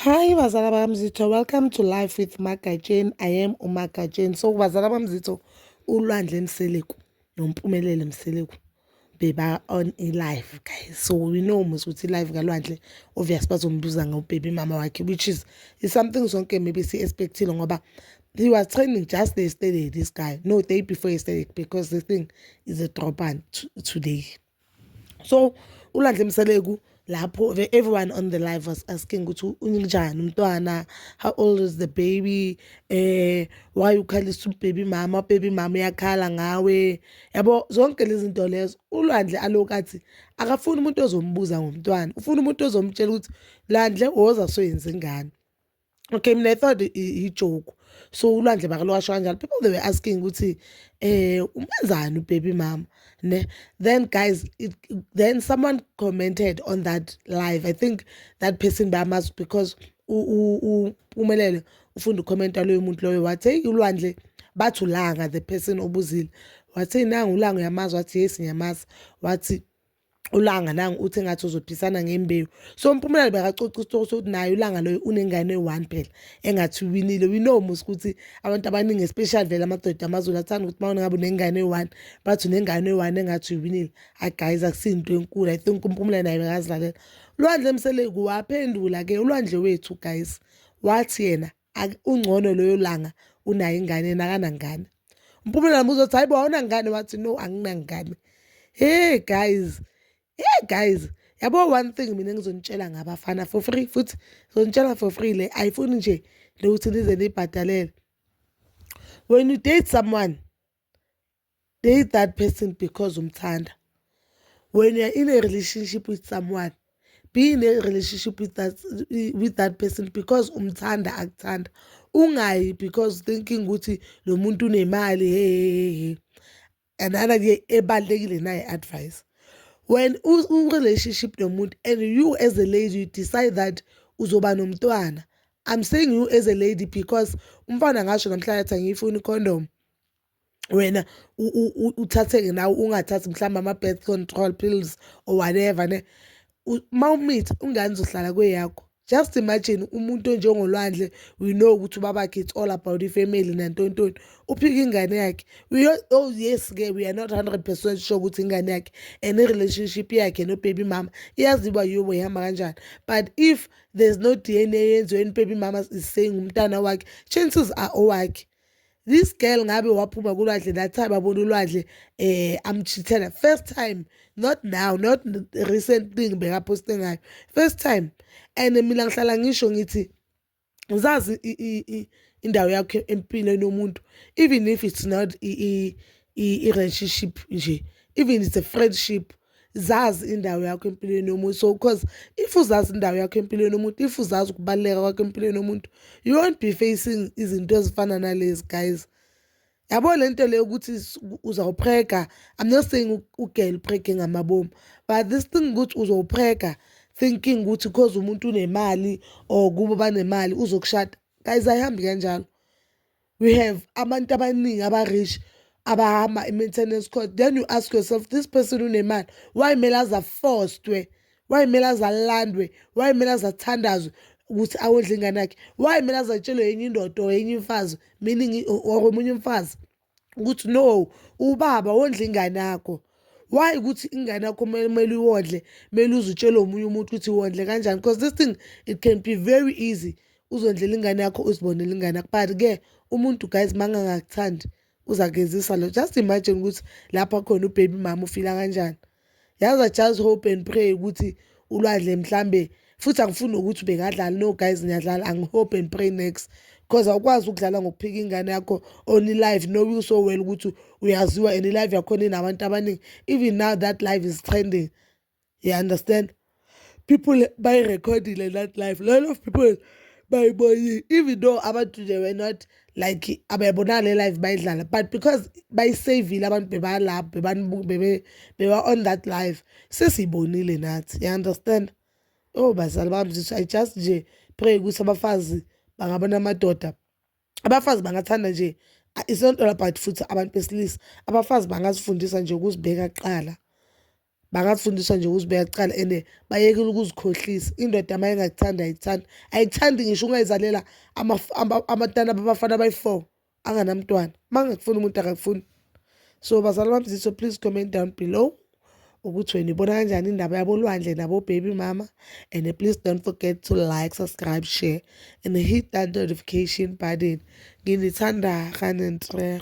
Hi, bazala bamzito. Welcome to Life with Magajen. I am uMagajen. So, bazala bamzito, uLwandle Mseleku, noMpumelelo Mseleku, beba on a live, guys. So we know must ukuthi live kaLwandle obvious bazombuza ngobaby mama wakhe, which is something zonke maybe si expectile ngoba he was training just yesterday, this guy. No, day before yesterday, because the thing is a drop on today. So uLandle Mseleku lapho everyone on the live was asking ukuthi unjani umntwana, how old is the baby, why ukhalisa baby mama yakhala ngawe, yabo zonke lezi zinto lezo. uLwandle alokathi akafuni umuntu ozombuza ngomntwana, ufuna umuntu ozomtshela ukuthi Landle woza soyenza ingane. Okay, mina I thought i-joke. So uLwandle bakalwasho kanjalo. People they were asking ukuthi umenzani baby mama, ne? Then guys, then someone commented on that live. I think that person bamazi because umelele ufunda ukhomenta loyo muntu loyo wathi hey uLwandle bathi ulanga, the person obuzile wathi nanga ulanga uyamazi, wathi yes ngiyamazi, wathi ulanga nanga uthi ngathi uzophisana ngembewu. So uMpumela bekacoca isitori sokuthi naye ulanga loyo unengane eyi-1 phela engathi uwinile. We know mos ukuthi abantu abaningi especially vele amadoda amaZulu athanda ukuthi mawona ngabe unengane eyi-1 bathi unengane eyi-1 engathi uwinile. Hayi guys, akusinto enkulu. I think uMpumela naye bekazilalela. uLwandle Mseleku waphendula-ke, uLwandle wethu guys, wathi yena ungcono loyo langa unayo ingane yena akanangane. uMpumela mbuzo uthi hayibo awunangane, wathi no anginangane. Hey guys, yeah guys, yabo one thing mina ngizonitshela ngabafana for free, futhi ngizonitshela for free le ayifuni nje lokuthi nize nibhadalele. When you date someone, date that person because umthanda. When you're in a relationship with someone, be in a relationship with that person because umthanda akuthanda. Ungayi because thinking ukuthi lo muntu unemali hey. Another ke ebalekile naye advice. When relationship nomuntu and you as a lady you decide that uzoba nomntwana, I'm saying you as a lady because umfana ngasho namhlanje athi angiyifuni condom, wena uthatheke nawe ungathathi mhlawumbe ama-birth control pills or whatever ne. Mawumeet ungane uzohlala kweyakho. Just imagine umuntu onjengoLwandle, we know ukuthi ubabakhe it's all about ifamily nantontoni, uphika ingane yakhe. Oh yes ke we are not 100% sure ukuthi ingane yakhe and relationship yakhe no baby mama iyaziba yiyo ihamba kanjani. But if there's no DNA yenziwe and baby mama is saying umntana wakhe, chances are owakhe. This girl ngabe waphuma kuLwandle that time abona uLwandle amchithela first time, not now, not recent thing bekaposte ngayo, first time. And mina ngihlala ngisho ngithi uzazi indawo yakho empilweni yomuntu, even if it's not i-relationship nje, even it's a friendship, zazi indawo yakho empilweni yomuntu. So because if uzazi indawo yakho empilweni yomuntu, if uzazi ukubaluleka kwakho empilweni yomuntu, you won't be facing izinto ezifana nalezi guys. Yabo lento le ukuthi uzawuprega, I'm not saying ugirl prege ngamabomu, but this thing ukuthi uzowuprega thinking ukuthi because umuntu unemali or kubo banemali uzokushada, guys ayihambi kanjalo. We have abantu abaningi aba-rich abahamba i-maintenance court. Then you ask yourself, this person unemali, why kumele aze aforced, why kumele aze alandwe, why kumele aze athandazwe ukuthi awondle ingane yakhe, why kumele aze atshelwe enye indoda or enye imfazi, meaning or omunye umfazi ukuthi no ubaba wondle ingane yakho. Why ukuthi ingane yakho kumele uwondle, kumele uzutshele omunye umuntu ukuthi uwondle kanjani? Because this thing, it can be very easy uzondlela ingane yakho uzibonele ingane yakho, but ke umuntu guys mangangakuthandi uzakezisa lo. Just imagine ukuthi lapha khona ubaby mama ufila kanjani. Yaza just hope and pray ukuthi uLwandle mhlambe, futhi angifuni ukuthi bekadlala, no guys ngiyadlala, angihope and pray next because awukwazi ukudlala ngokuphika ingane yakho on live knowing so well ukuthi uyaziwa and live yakhona inabantu abaningi. Even now that live is trending, you understand, people bayi-recordile that live, a lot of people bayibonile, even though abantu they were not like abayibona le live bayidlala, but because bayisavile abantu bebalapho beba on that live sesiyibonile nathi, you understand. Oh bazali bami, I just nje pray ukuthi abafazi bangabona amadoda, abafazi bangathanda nje, it's not all about futhi abantu besilisa, abafazi bangazifundisa nje ukuzibeka kuqala. Bangafundiswa nje ukuzibeka kucala and bayekele ukuzikhohlisa. Indoda uma ingakuthandi ayikuthandi, ayikuthandi ngisho ungayizalela amatana babafana abayi-4 anganamntwana. Uma ngakufuni umuntu akakufuni. So bazali bami zitho, please comment down below ukuthi wena ibona kanjani indaba yabolwandle nabo-baby mama, and please don't forget to like, subscribe, share and hit that notification button. Nginithanda ganentreg.